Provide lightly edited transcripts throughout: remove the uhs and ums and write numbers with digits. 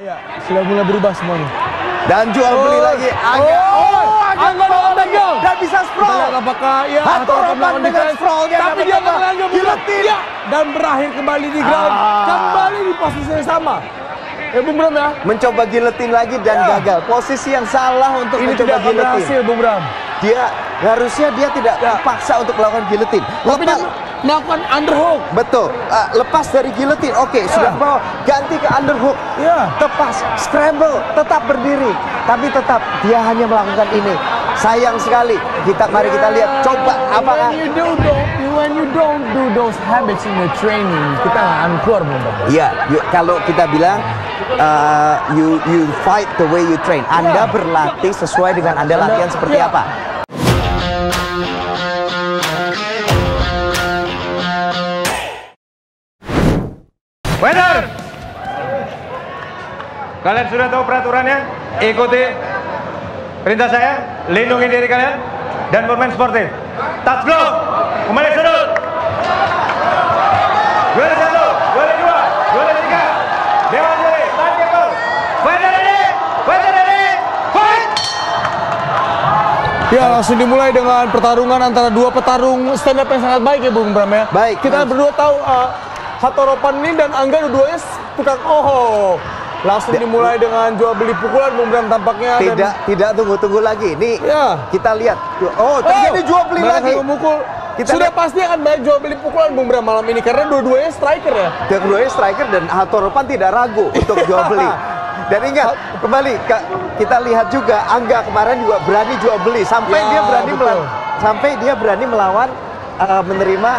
Ya, sudah mulai berubah semuanya. Dan jual beli lagi. Angga dengan takedown. Dan bisa sprawl. Kita lihat apakah ya Hatoropan dengan sprawl-nya. Tapi dia menanggung giletin. Ya, dan berakhir kembali di ground. Kembali di posisi yang sama. Bung Bram ya. Mencoba giletin lagi dan gagal. Posisi yang salah untuk Ini mencoba tidak giletin. berhasil, Bung Bram. Harusnya dia tidak terpaksa untuk melakukan giletin. Tapi dia melakukan underhook. Betul. Lepas dari giletin. Oke, sudah bawa. Ganti ke underhook. Tepas, scramble, tetap berdiri. Tapi tetap dia hanya melakukan ini. Sayang sekali. Mari kita lihat. Coba apakah when you don't do those habits in the training, kita nggak akan keluar, Bung Bram. Iya, kalau kita bilang you fight the way you train. Anda berlatih sesuai dengan Anda latihan seperti apa. Winner! Kalian sudah tahu peraturannya? Ikuti perintah saya, lindungi diri kalian, dan bermain sportif. Touch glove, kembali sudut. Juara 1, juara 2, juara 3. Dewa Juri, tahan keeper. Fighter ready, fight! Ya, langsung dimulai dengan pertarungan antara dua petarung stand up yang sangat baik ya, Bung Bram ya. Baik. Kita berdua tahu Hatoropan ini dan Angga dua-duanya tukang langsung dimulai dengan jual beli pukulan, Bung Bram tampaknya. Tidak tunggu lagi. Ini kita lihat. Terjadi jual beli lagi. Memukul. Sudah pasti akan banyak jual beli pukulan, Bung Bram, malam ini karena dua-duanya striker ya. Dua-duanya striker dan Hatoropan tidak ragu untuk jual beli. Dan ingat, kembali kita lihat juga Angga kemarin juga berani jual beli sampai dia berani melawan menerima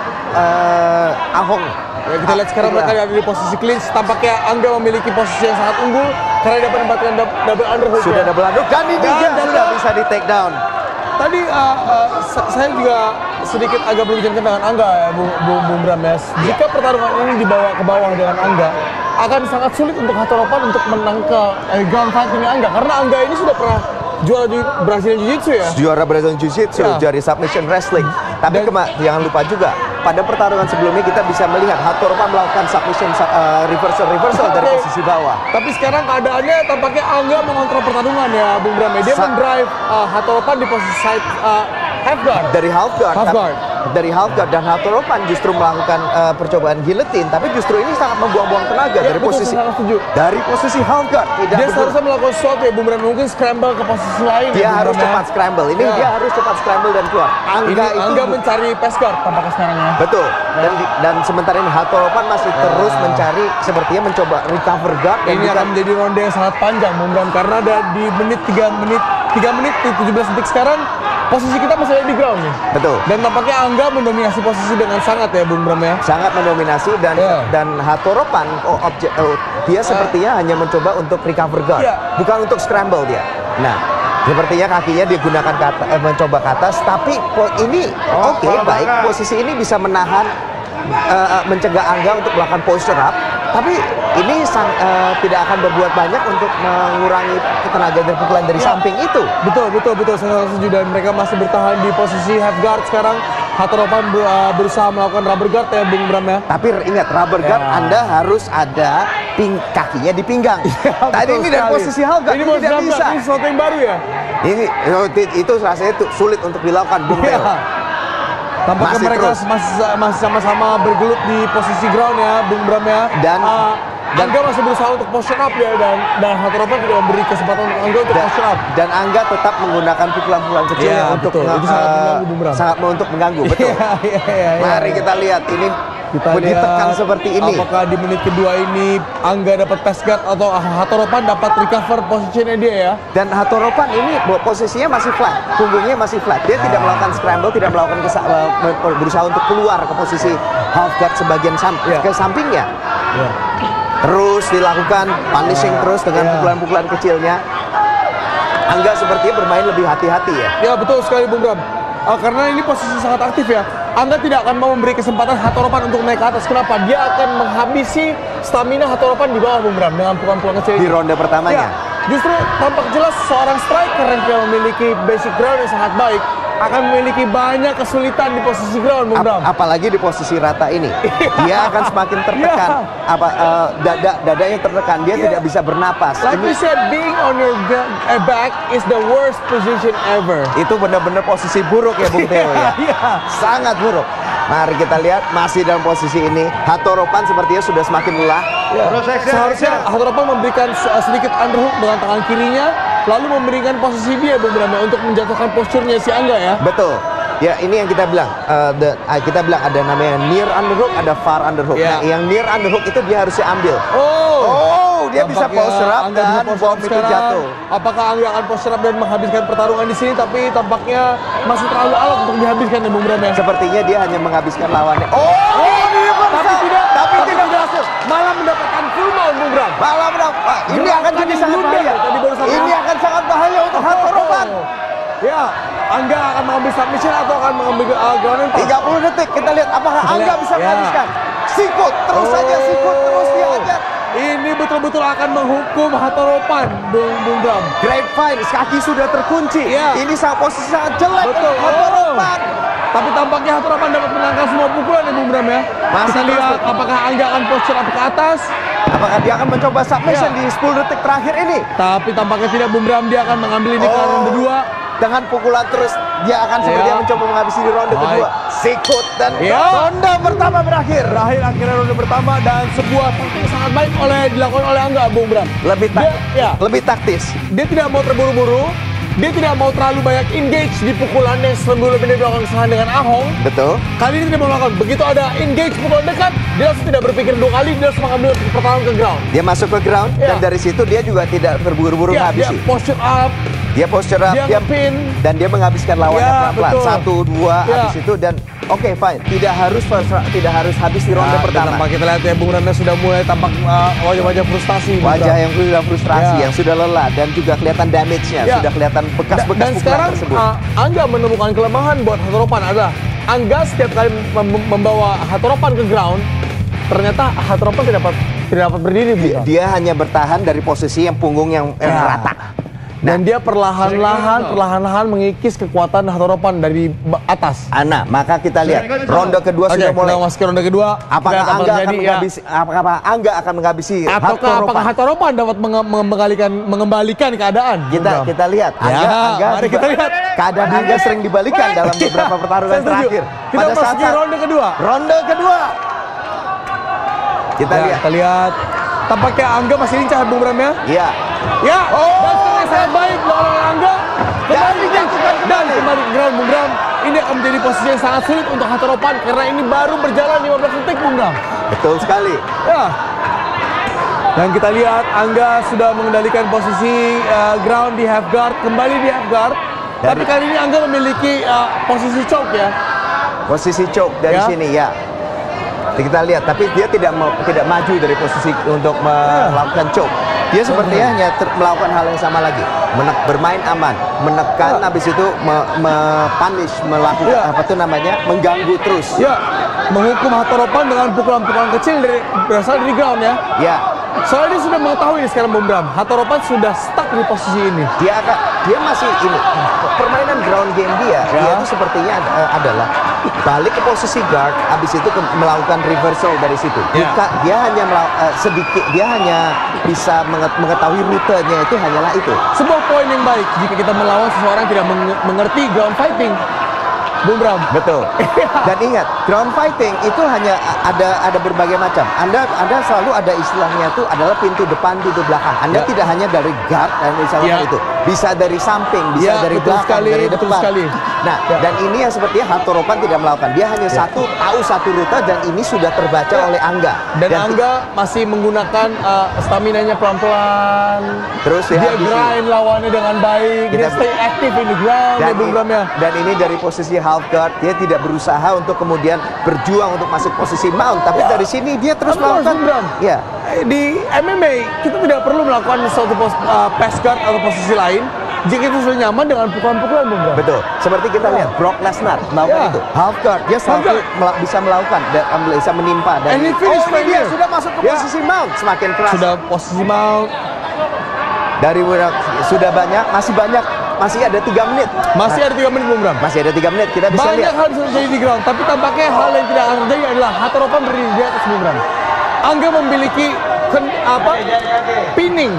Ahong. Ya, kita lihat sekarang mereka ada di posisi clinch. Tampaknya Angga memiliki posisi yang sangat unggul karena dapat mendapatkan double underhook. Sudah double underhook dan ini sudah bisa di take down. Tadi saya juga sedikit agak berbicara dengan Angga ya, Bung Bram ya. Jika pertarungan ini dibawa ke bawah dengan Angga, akan sangat sulit untuk Hatoropan untuk menang ke ground fight dengan Angga karena Angga ini sudah pernah juara di Brazilian Jiu-Jitsu ya. Juara Brazilian Jiu-Jitsu, juara submission wrestling. Tapi jangan lupa juga pada pertarungan sebelumnya kita bisa melihat Hatoropan melakukan submission reversal dari posisi bawah. Tapi sekarang keadaannya tampaknya Angga mengontrol pertarungan ya, Bung Bram. Dia mendrive Hatoropan di posisi side half guard. Dari half guard dan Hatoropan justru melakukan percobaan guillotine, tapi justru ini sangat membuang-buang tenaga dari posisi half guard. Dia seharusnya melakukan sesuatu ya, Bung Bram, mungkin scramble ke posisi lain. Dia harus cepat scramble. Ini dia harus cepat scramble dan keluar. Angga mencari pass guard tampaknya sekarang ya. Betul. Dan sementara ini Hatoropan masih terus mencari, sepertinya mencoba recover guard. Ini akan menjadi ronde yang sangat panjang, Bung Bram, karena ada di 3 menit 17 detik sekarang posisi kita masih ada di ground nih. Betul. Dan tampaknya Angga mendominasi posisi dengan sangat ya, Bung Bram ya. Sangat mendominasi dan Hatoropan dia sepertinya hanya mencoba untuk recover guard, bukan untuk scramble dia. Nah, sepertinya kakinya digunakan mencoba ke atas, tapi ini baik. Posisi ini bisa menahan, mencegah Angga untuk melakukan posture up. Tapi ini tidak akan berbuat banyak untuk mengurangi tenaga dan pukulan dari samping itu. Betul. Saya setuju, dan mereka masih bertahan di posisi half guard sekarang. Hatoropan berusaha melakukan rubber guard ya, Bung Bram ya. Tapi ingat, rubber guard Anda harus ada kakinya di pinggang. Tadi ini dari posisi half guard, ini tidak bisa. Ini sesuatu yang baru ya. Itu rasanya sulit untuk dilakukan, Bung Teo. Tampaknya mereka masih sama-sama bergelut di posisi ground ya, Bung Bram ya. Dan Angga masih berusaha untuk posture up ya, dan Hatoropan tidak memberi kesempatan untuk Angga untuk posture up. Dan Angga tetap menggunakan pukulan-pukulan kecilnya untuk mengganggu, betul. Mari kita lihat ini. Ditekan seperti ini. Apakah di menit kedua ini Angga dapat pass guard atau Hatoropan dapat recover posisinya dia ya? Dan Hatoropan ini posisinya masih flat, punggungnya masih flat. Dia tidak melakukan scramble, tidak melakukan berusaha untuk keluar ke posisi half guard sebagian ke sampingnya. Terus dilakukan punishing terus dengan pukulan-pukulan kecilnya. Angga sepertinya bermain lebih hati-hati ya. Ya, betul sekali, Bung Bram. Karena ini posisi sangat aktif ya. Angga tidak akan mau memberi kesempatan Hatoropan untuk naik ke atas. Kenapa? Dia akan menghabisi stamina Hatoropan di bawah, Bung Bram, dengan pukulan-pukulan kecil di ronde pertamanya. Justru tampak jelas seorang striker yang memiliki basic ground yang sangat baik akan memiliki banyak kesulitan di posisi ground, Bung Bram. Apalagi di posisi rata ini, dia akan semakin tertekan. Dadanya tertekan, dia tidak bisa bernapas. Like we said, being on your back is the worst position ever. Itu benar-benar posisi buruk ya, Bung Theo ya. Sangat buruk. Mari kita lihat, masih dalam posisi ini. Hatoropan sepertinya sudah semakin lelah. Seharusnya Hatoropan memberikan sedikit underhook dengan tangan kirinya, lalu memberikan posisi dia, Bung Bram, untuk menjatuhkan posturnya si Angga ya. Betul. Ya, ini yang kita bilang. Kita bilang ada namanya near underhook, ada far underhook. Nah, yang near underhook itu dia harusnya ambil. Dia bisa posture up dan bom itu jatuh. Apakah Angga akan posture up dan menghabiskan pertarungan di sini? Tapi tampaknya masih terlalu alot untuk dihabiskan ya, Bung Bram ya. Sepertinya dia hanya menghabiskan lawannya. Tapi tidak berhasil. Malah mendapatkan full mount, Bung Bram. Ini akan jadi sangat bahaya. Ini akan sangat bahaya untuk Hatoropan. Ya, Angga akan mengambil submission atau akan mengambil ground and pound? 30 detik, kita lihat apakah Angga bisa menghabiskan. Sikut, terus saja sikut, terus dia aja. Ini betul-betul akan menghukum Hatoropan, Bung Bram. Grapevine, kaki sudah terkunci. Ini posisi sangat jelek untuk Hatoropan. Tapi tampaknya Hatoropan dapat menangkap semua pukulan ya, Bung Bram ya. Kita lihat apakah Angga akan posture up ke atas. Apakah dia akan mencoba submission di 10 detik terakhir ini? Tapi tampaknya tidak, Bung Bram. Dia akan mengambil ini ke ronde 2. Dengan pukulan terus, dia akan sepertinya mencoba menghabisi di ronde kedua. Sikut dan ronde pertama berakhir. Akhirnya ronde pertama dan sebuah taktik sangat baik dilakukan oleh Angga, Bung Bram. Lebih taktis. Dia tidak mau terburu-buru. Dia tidak mau terlalu banyak engage di pukulan yang sebelumnya dia melakukan kesalahan dengan Ahong. Betul. Kali ini tidak mau melakukan. Begitu ada engage pukulan dekat, dia langsung tidak berpikir 2 kali, dia langsung mengambil pertahanan ke ground. Dia masuk ke ground dan dari situ dia juga tidak berburu-buru menghabisi. Dia posture up. Dia posture up, dia pin, dan dia menghabiskan lawannya pelan-pelan. 1, 2, habis itu dan oke, fine. Tidak harus habis di ronde pertama. Tampak kita lihat ya, Bung Randa sudah mulai tampak wajah-wajah frustasi. Wajah yang sudah frustrasi, yang sudah lelah dan juga kelihatan damage-nya, sudah kelihatan bekas-bekas pukulan tersebut. Dan sekarang Angga menemukan kelemahan buat Hatoropan adalah Angga setiap kali membawa Hatoropan ke ground, ternyata Hatoropan tidak dapat berdiri. Dia hanya bertahan dari posisi yang punggung yang rata. Dan dia perlahan-lahan mengikis kekuatan Hatoropan dari atas. Maka kita lihat ronde kedua sudah mulai. Kita masuk ke ronde kedua. Apakah Angga akan menghabisi Ataukah apakah Hatoropan dapat mengembalikan keadaan? Kita lihat. Mari kita lihat. Keadaan Angga sering dibalikan dalam beberapa pertarungan terakhir. Kita masuk ke ronde kedua. Kita lihat. Tampaknya Angga masih lincah, Bung Bram ya? Iya. Dan sekarang sangat baik oleh Angga. Dan kembali ke ground, Bung Bram. Ini akan menjadi posisi yang sangat sulit untuk Hatoropan karena ini baru berjalan 15 detik, Bung Bram. Betul sekali. Dan kita lihat Angga sudah mengendalikan posisi ground di half guard, kembali di half guard. Tapi kali ini Angga memiliki posisi choke ya. Posisi choke dari sini ya. Kita lihat, tapi dia tidak maju dari posisi untuk melakukan choke. Dia sepertinya hanya melakukan hal yang sama lagi, bermain aman, menekan, habis itu punish, melakukan mengganggu terus. Menghukum Hatoropan dengan pukulan-pukulan kecil berasal dari ground ya. Soalnya dia sudah mengetahui sekarang, Bung Bram, Hatoropan sudah stuck di posisi ini. Dia masih ini. Permainan ground game dia itu sepertinya adalah balik ke posisi guard, habis itu melakukan reversal dari situ. Dia hanya sedikit, dia hanya bisa mengetahui rutenya itu hanyalah itu. Sebuah poin yang baik jika kita melawan seseorang tidak mengerti ground fighting. Bung Bram. Betul. Dan ingat, ground fighting itu hanya ada berbagai macam. Anda selalu ada istilahnya itu adalah pintu depan, pintu belakang. Anda tidak hanya dari guard dan misalnya itu. Bisa dari samping, bisa dari belakang, dari depan. Nah, dan ini yang sepertinya Hatoropan tidak melakukan. Dia hanya tahu satu rute dan ini sudah terbaca oleh Angga. Dan Angga masih menggunakan stamina-nya pelan-pelan. Terus dia grind lawannya dengan baik. Dia stay active in the ground. Dan ini dari posisi half guard, dia tidak berusaha untuk kemudian berjuang untuk masuk posisi mount, tapi dari sini dia terus melakukan. Di MMA kita tidak perlu melakukan suatu pass guard atau posisi lain jika kita sudah nyaman dengan pukulan-pukulan, Bung Bram. Betul. Seperti kita lihat Brock Lesnar melakukan itu. Half guard, dia selalu bisa melakukan dan bisa menimpa. Dan dia sudah masuk ke posisi mount, semakin keras. Sudah posisi mount. Sudah banyak, masih banyak masih ada 3 menit. Masih ada 3 menit, Bung Bram. Masih ada 3 menit, kita bisa Banyak lihat. hal bisa terjadi di ground, tapi tampaknya hal yang tidak akan terjadi adalah Hatoropan berdiri di atas, Bung Bram. Angga memiliki pinning,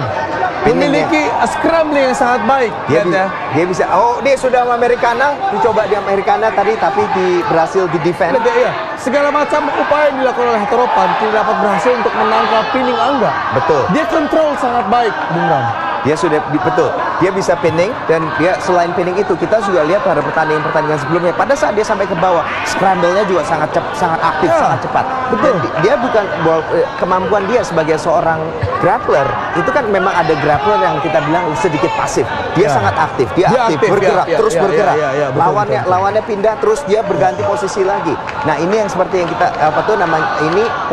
memiliki scrambling yang sangat baik. Dia bisa. Oh, dia sudah Americana, dicoba di Americana tadi, tapi berhasil di defend. Iya. Segala macam upaya yang dilakukan oleh Hatoropan tidak dapat berhasil untuk menangkap pinning Angga. Betul. Dia kontrol sangat baik, Bung Bram. Dia sudah betul. Dia bisa pinning, dan dia selain pinning itu kita juga lihat pada pertandingan sebelumnya. Pada saat dia sampai ke bawah, scramble-nya juga sangat aktif, sangat cepat. Betul. Dan dia bukan kemampuan dia sebagai seorang grappler itu kan memang ada grappler yang kita bilang sedikit pasif. Dia sangat aktif, dia aktif, bergerak, terus bergerak. Betul. Lawannya pindah, terus dia berganti posisi lagi. Nah, ini yang seperti yang kita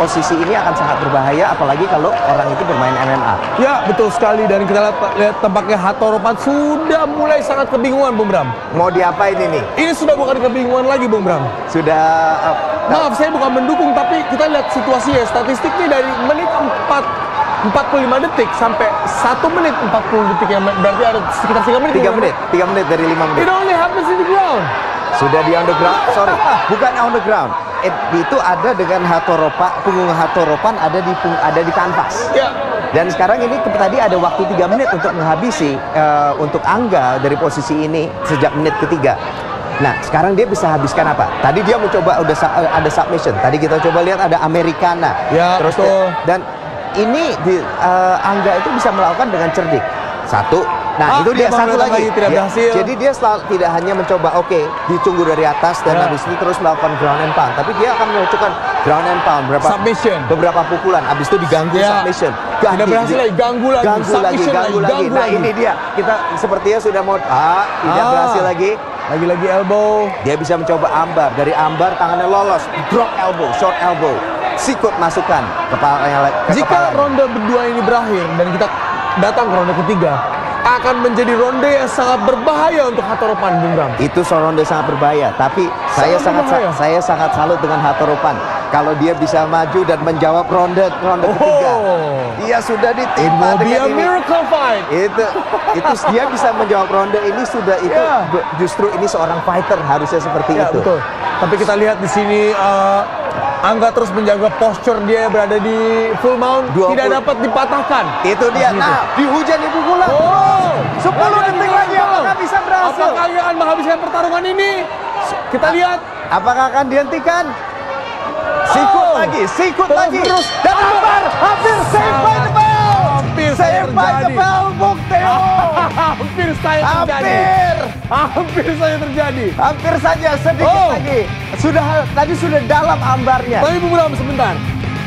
posisi ini akan sangat berbahaya, apalagi kalau orang itu bermain MMA. Ya, betul sekali. Dan kita lihat tampaknya Hatoropan sudah mulai sangat kebingungan, Bung Bram. Mau diapain ini? Ini sudah bukan kebingungan lagi, Bung Bram. Sudah. Maaf, saya bukan mendukung, tapi kita lihat situasinya. Statistiknya dari menit 45 detik sampai 1 menit 40 detik, yang berarti ada sekitar 3 menit. 3 menit dari 5 menit. It only happens in the ground. Sudah di on the ground, sorry, bukan on the ground. Itu ada dengan punggung Hatoropan ada di kanvas. Ya. Dan sekarang ini tadi ada waktu 3 menit untuk menghabisi untuk Angga dari posisi ini sejak menit ketiga. Nah, sekarang dia bisa habiskan apa? Tadi dia mencoba ada submission. Tadi kita coba lihat ada Americana. Ya, terus betul. Dan ini Angga itu bisa melakukan dengan cerdik. Satu. Nah, itu dia satu lagi. Tidak berhasil. Jadi dia tidak hanya mencoba ditunggu dari atas dan habis itu terus melakukan ground and pound, tapi dia akan melakukan ground and pound beberapa pukulan, habis itu diganggu submission. Tidak berhasil lagi, ganggu lagi. Nah, ini dia. Kita sepertinya sudah mau tidak berhasil lagi. Lagi-lagi elbow. Dia bisa mencoba ambar. Dari ambar tangannya lolos. Drop elbow, short elbow. Sikut masukkan kepalanya. Jika ronde berdua ini berakhir dan kita datang ke ronde ketiga, akan menjadi ronde yang sangat berbahaya untuk Hatoropan, Bung Bram. Itu ronde sangat berbahaya, tapi saya sangat salut dengan Hatoropan. Kalau dia bisa maju dan menjawab ronde ketiga. Dia sudah ditimpa dengan ini. Miracle fight. Itu dia bisa menjawab ronde ini justru ini seorang fighter harusnya seperti itu. Betul. Tapi kita lihat di sini Angga terus menjaga posture dia berada di full mount, tidak dapat dipatahkan. Itu dia. Nah, dihujani pukulan. 10 detik lagi, apakah bisa berhasil? Apakah dia akan menghabiskan pertarungan ini? Kita lihat. Apakah akan dihentikan? Sikut lagi. Terus. Dan hampir save by the bell. Save by the bell, Bung Theo. Hampir terjadi. Hampir saja, sedikit lagi. Tadi sudah dalam ambarnya. Tapi Bung Bram, sebentar.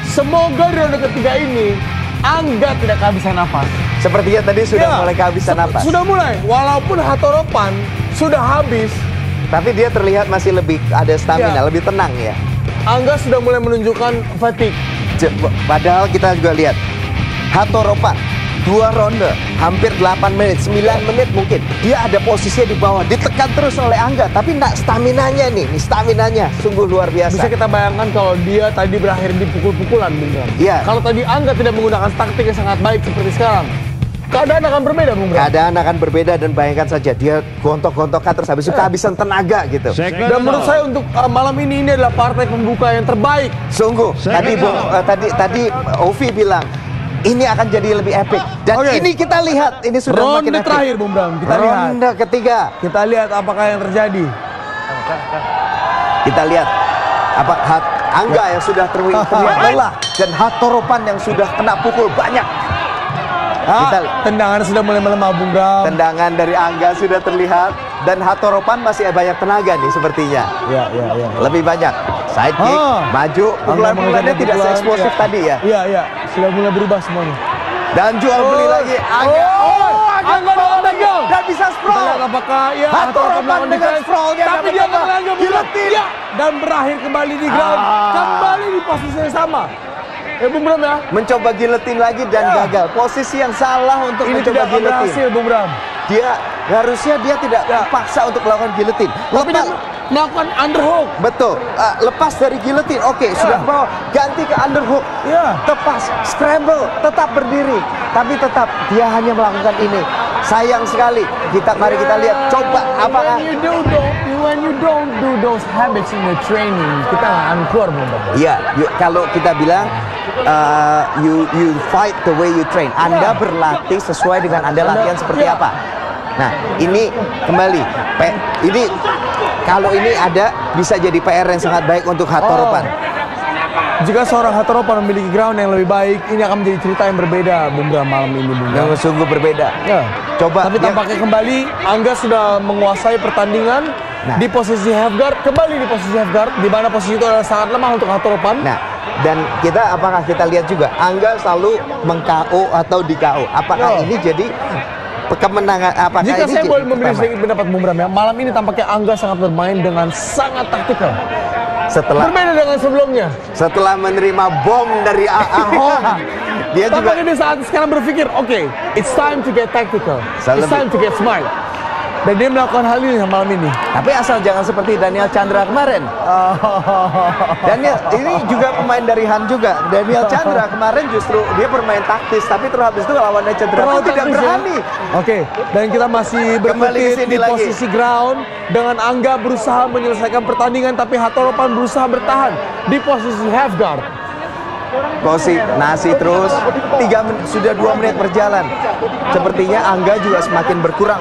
Semoga di ronde ketiga ini Angga tidak kehabisan nafas. Sepertinya tadi sudah mulai kehabisan nafas. Sudah mulai. Walaupun Hatoropan sudah habis, tapi dia terlihat masih lebih ada stamina, lebih tenang ya. Angga sudah mulai menunjukkan fatigue. Padahal kita juga lihat Hatoropan 2 ronde, hampir 8 menit, 9 menit mungkin. Dia ada posisinya di bawah, ditekan terus oleh Angga. Tapi staminanya staminanya sungguh luar biasa. Bisa kita bayangkan kalau dia tadi berakhir di pukul-pukulan, Bung Bram. Iya. Kalau tadi Angga tidak menggunakan taktik yang sangat baik seperti sekarang, keadaan akan berbeda, Bung Bram. Keadaan akan berbeda, dan bayangkan saja dia gontok-gontokan terus habis itu kehabisan tenaga gitu. Dan menurut saya untuk malam ini adalah partai pembuka yang terbaik. Sungguh. Tadi Ovi bilang ini akan jadi lebih epic. Dan ini kita lihat, ini sudah makin ronde epic. terakhir, Bung Bram. Kita lihat. Ronde ketiga. Kita lihat apakah yang terjadi. Kita lihat apakah Angga yang sudah terlihat lelah dan Hatoropan yang sudah kena pukul banyak. Tendangan sudah mulai melemah, Bung Bram. Tendangan dari Angga sudah terlihat dan Hatoropan masih banyak tenaga nih sepertinya. Ya. Lebih banyak. Side kick, maju, pukulan-pukulannya tidak se-eksplosif tadi ya. Iya. Sudah mulai berubah semuanya. Dan jual beli lagi Angga. Angga dengan tegal. Dan bisa sprawl. Kita lihat apakah Hatoropan dengan sprawl-nya. Tapi dia melanggar giletin. Dan berakhir kembali di ground. Kembali di posisi yang sama. Bung Bram ya. Mencoba giletin lagi dan gagal. Posisi yang salah untuk ini mencoba tidak berhasil, Bung Bram. Harusnya dia tidak terpaksa untuk melakukan giletin. Tapi dia melakukan underhook. Betul. Lepas dari giletin, sudah ke bawah, ganti ke underhook. Tepas, scramble, tetap berdiri. Tapi tetap dia hanya melakukan ini. sayang sekali. Mari kita lihat. Coba apakah when you don't do those habits in your training, kita nggak akan keluar Bung Bram. Iya, kalau kita bilang you fight the way you train. Anda berlatih sesuai dengan Anda latihan seperti apa. Nah, ini kembali. Ini kalau ini ada bisa jadi PR yang sangat baik untuk Hatoropan. Jika seorang Hatoropan memiliki ground yang lebih baik, ini akan menjadi cerita yang berbeda Bung Bram malam ini Bung Bram. Yang sungguh berbeda. Ya. Coba. Tapi tampaknya kembali Angga sudah menguasai pertandingan di posisi half guard, kembali di posisi half guard, di mana posisi itu adalah sangat lemah untuk Hatoropan. Nah, dan apakah kita lihat juga Angga selalu meng-KO atau di-KO. Apakah ini jadi kemenangan? Apakah jika ini saya boleh memberi sedikit pendapat Bung Bram ya, malam ini tampaknya Angga sangat bermain dengan sangat taktikal. Berbeda dengan sebelumnya. Setelah menerima bom dari Ahong, dia juga di saat sekarang berpikir, oke, it's time to get tactical, it's time to get smart. Dan dia melakukan hal ini malam ini. Tapi asal jangan seperti Daniel Chandra kemarin. Daniel ini juga pemain dari Han juga. Daniel Chandra kemarin justru dia bermain taktis, tapi terus habis itu lawannya Chandra tidak berani. Oke, dan kita masih berkutik di posisi ground dengan Angga berusaha menyelesaikan pertandingan, tapi Hatoropan berusaha bertahan di posisi half guard. Nasi terus 3 menit, sudah 2 menit berjalan. Sepertinya Angga juga semakin berkurang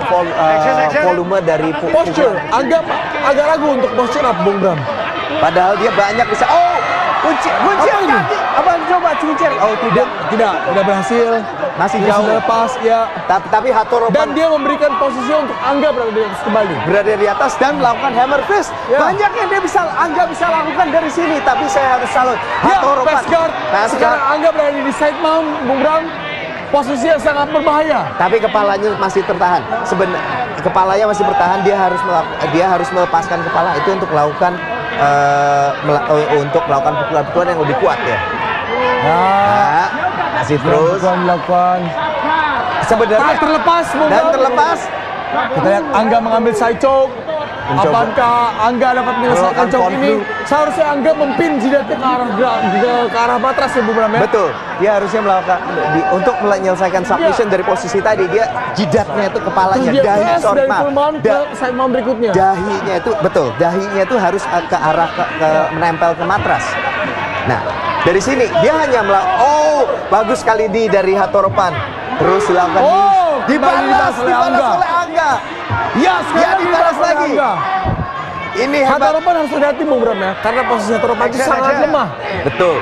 volume dari posture. Angga agak ragu untuk posture up Bung Bram. Padahal dia banyak bisa. Kuncian kaki. Abang coba cincir. Tidak berhasil. Masih jauh. Lepas ya. Tapi Hatoropan dan dia memberikan posisi untuk Angga berada di atas kembali. Berada di atas dan melakukan hammer fist. Banyak yang Angga bisa lakukan dari sini, tapi saya harus salut. Hatoropan. Sekarang Angga berada di side mount, Bung Bram. Posisi yang sangat berbahaya. Tapi kepalanya masih tertahan. Kepalanya masih bertahan. Dia harus melepaskan kepala itu untuk melakukan pukulan-pukulan yang lebih kuat ya. Nah, masih terus melakukan. Sebenarnya terlepas Kita lihat Angga mengambil side choke. Apakah Angga dapat menyelesaikan choke ini? Seharusnya Angga mempin jidatnya ke arah matras ya Bung Bram ya. Betul. Dia harusnya melakukan untuk menyelesaikan submission dari posisi tadi, dia jidatnya itu kepalanya dahi ke side mount berikutnya. Dahinya itu betul. Dahinya itu harus ke arah menempel ke matras. Nah, dari sini dia hanya bagus sekali dari Hatoropan. Terus dilakukan dibalas oleh Angga. Ya, sekarang dibalas lagi. Ini Hatoropan harus hati-hati Bung Bram ya, karena posisi Hatoropan itu sangat lemah. Betul.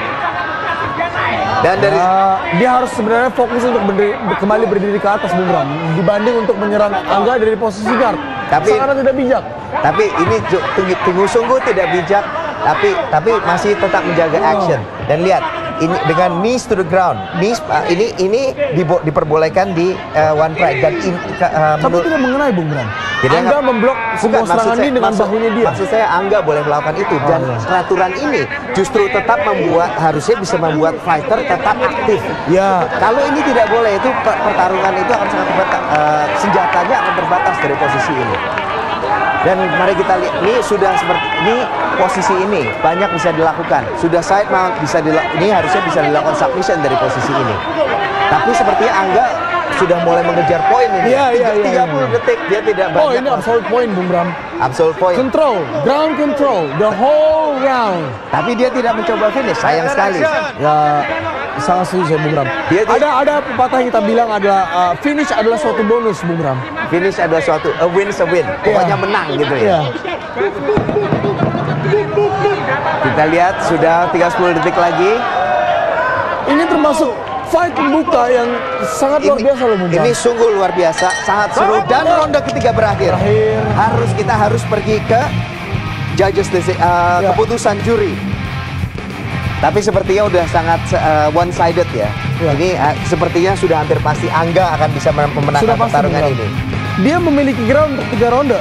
Dan dari dia harus sebenarnya fokus untuk kembali berdiri ke atas Bung Bram, dibanding untuk menyerang Angga dari posisi guard. Sangat tidak bijak. Tapi ini sungguh tidak bijak. Tapi masih tetap menjaga action. Dan lihat, ini dengan knees to the ground. Ini diperbolehkan di one pride dan tapi tidak mengenai Bung Bram. Angga memblok sebuah serangan ini dengan bahunya dia. Maksud saya Angga boleh melakukan itu dan peraturan ini justru tetap harusnya bisa membuat fighter tetap aktif. Ya. Kalau ini tidak boleh, itu pertarungan itu akan sangat terbatas. Senjatanya akan terbatas dari posisi ini. Dan mari kita lihat, ini sudah seperti ini, posisi ini banyak bisa dilakukan. Sudah side mount ini harusnya bisa dilakukan submission dari posisi ini. Tapi sepertinya Angga sudah mulai mengejar poin ini. 30 detik dia tidak banyak. Ini absolute point Bung Bram. Absolute point. Ground control, the whole round. Tapi dia tidak mencoba finish, sayang sekali. Ya, sangat setuju Bung Bram. Ada pepatah yang kita bilang adalah finish adalah suatu bonus Bung Bram. Finish adalah suatu a win. Pokoknya menang gitu ya. Kita lihat sudah 30 detik lagi. Ini termasuk fight pembuka yang sangat luar biasa loh Bung Bram. Ini sungguh luar biasa, sangat seru dan ronde ketiga berakhir. Kita harus pergi ke judges keputusan juri. Tapi sepertinya udah sangat one sided ya. Ini sepertinya sudah hampir pasti Angga akan bisa memenangkan pertarungan ini. Dia memiliki ground untuk 3 ronde.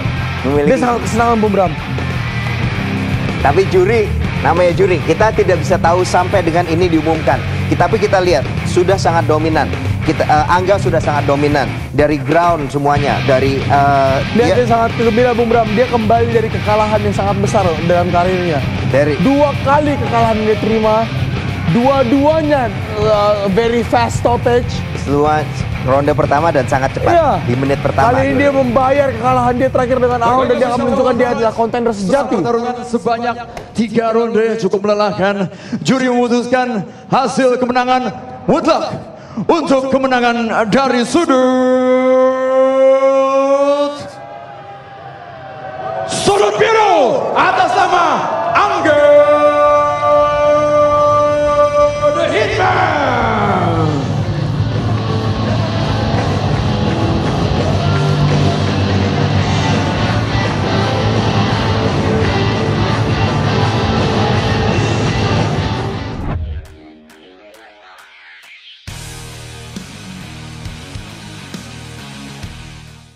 Dia sangat kesenangan Bung Bram. Tapi namanya juri, kita tidak bisa tahu sampai dengan ini diumumkan. Tapi kita lihat sudah sangat dominan. Angga sudah sangat dominan dari ground semuanya. Dia sangat gembira Bung Bram. Dia kembali dari kekalahan yang sangat besar dalam karirnya. 2 kali kekalahan dia terima. Dua-duanya very fast stoppage. ronde pertama dan sangat cepat Iya. di menit pertama. Kali ini dia membayar kekalahan dia terakhir dengan Ahon dan dia akan menunjukkan dia adalah kontender sejati. Pertarungan sebanyak 3 ronde cukup melelahkan. Juri memutuskan hasil kemenangan mutlak untuk kemenangan dari sudut biru atas nama